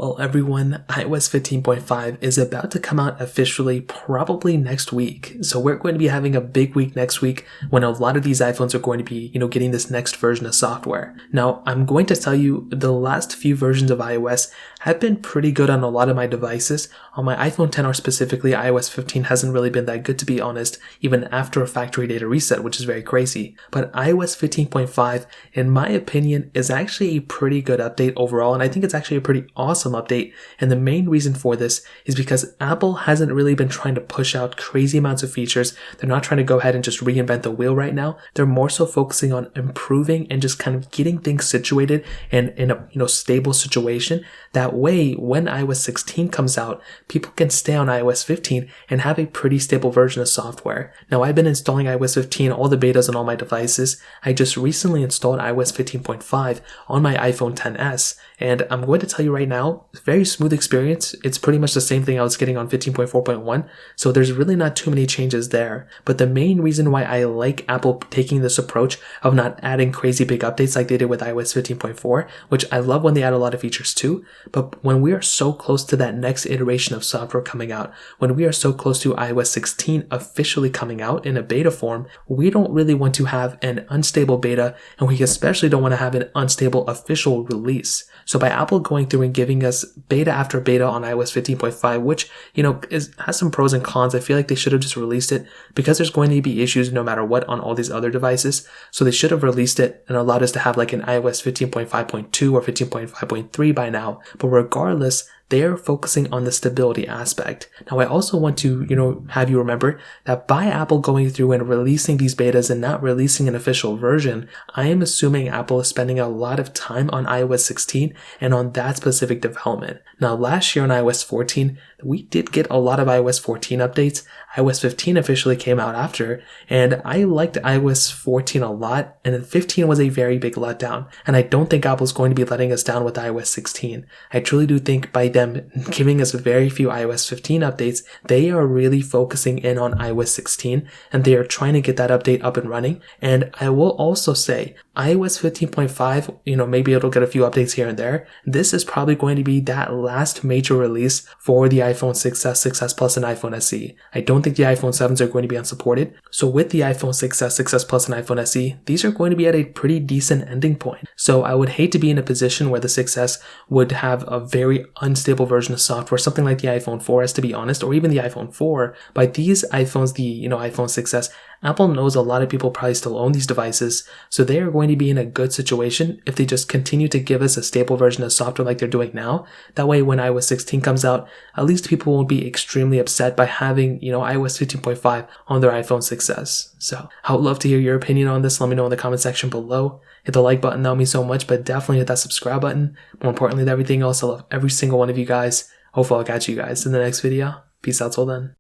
Well, everyone, iOS 15.5 is about to come out officially probably next week. So we're going to be having a big week next week when a lot of these iPhones are going to be, getting this next version of software. Now, I'm going to tell you the last few versions of iOS have been pretty good on a lot of my devices. On my iPhone XR specifically, iOS 15 hasn't really been that good, to be honest, even after a factory data reset, which is very crazy. But iOS 15.5, in my opinion, is actually a pretty good update overall, and I think it's actually a pretty awesome update. And the main reason for this is because Apple hasn't really been trying to push out crazy amounts of features. They're not trying to go ahead and just reinvent the wheel right now. They're more so focusing on improving and just kind of getting things situated and in a stable situation. That way, when iOS 16 comes out, people can stay on iOS 15 and have a pretty stable version of software. Now, I've been installing iOS 15, all the betas on all my devices. I just recently installed iOS 15.5 on my iPhone XS, and I'm going to tell you right now, very smooth experience. It's pretty much the same thing I was getting on 15.4.1, so there's really not too many changes there. But the main reason why I like Apple taking this approach of not adding crazy big updates like they did with iOS 15.4, which I love when they add a lot of features too, but when we are so close to that next iteration of software coming out, when we are so close to iOS 16 officially coming out in a beta form, we don't really want to have an unstable beta, and we especially don't want to have an unstable official release. So by Apple going through and giving us beta after beta on iOS 15.5, which, has some pros and cons, I feel like they should have just released it because there's going to be issues no matter what on all these other devices. So they should have released it and allowed us to have like an iOS 15.5.2 or 15.5.3 by now. But regardless, they're focusing on the stability aspect. Now, I also want to, have you remember that by Apple going through and releasing these betas and not releasing an official version, I am assuming Apple is spending a lot of time on iOS 16 and on that specific development. Now, last year on iOS 14, we did get a lot of iOS 14 updates. iOS 15 officially came out after, and I liked iOS 14 a lot, and then 15 was a very big letdown, and I don't think Apple's going to be letting us down with iOS 16. I truly do think by them giving us very few iOS 15 updates, they are really focusing in on iOS 16, and they are trying to get that update up and running. And I will also say, iOS 15.5, maybe it'll get a few updates here and there. This is probably going to be that last major release for the iPhone 6s, 6s Plus, and iPhone SE. I don't think the iPhone 7s are going to be unsupported. So with the iPhone 6s, 6s Plus, and iPhone SE, these are going to be at a pretty decent ending point. So I would hate to be in a position where the 6s would have a very unstable version of software, something like the iPhone 4s, to be honest, or even the iPhone 4. By these iPhones, the iPhone 6s, Apple knows a lot of people probably still own these devices, so they are going to be in a good situation if they just continue to give us a stable version of software like they're doing now. That way, when iOS 16 comes out, at least people won't be extremely upset by having, iOS 15.5 on their iPhone 6s. So I would love to hear your opinion on this. Let me know in the comment section below. Hit the like button, that would mean so much, but definitely hit that subscribe button. More importantly than everything else, I love every single one of you guys. Hopefully I'll catch you guys in the next video. Peace out till then.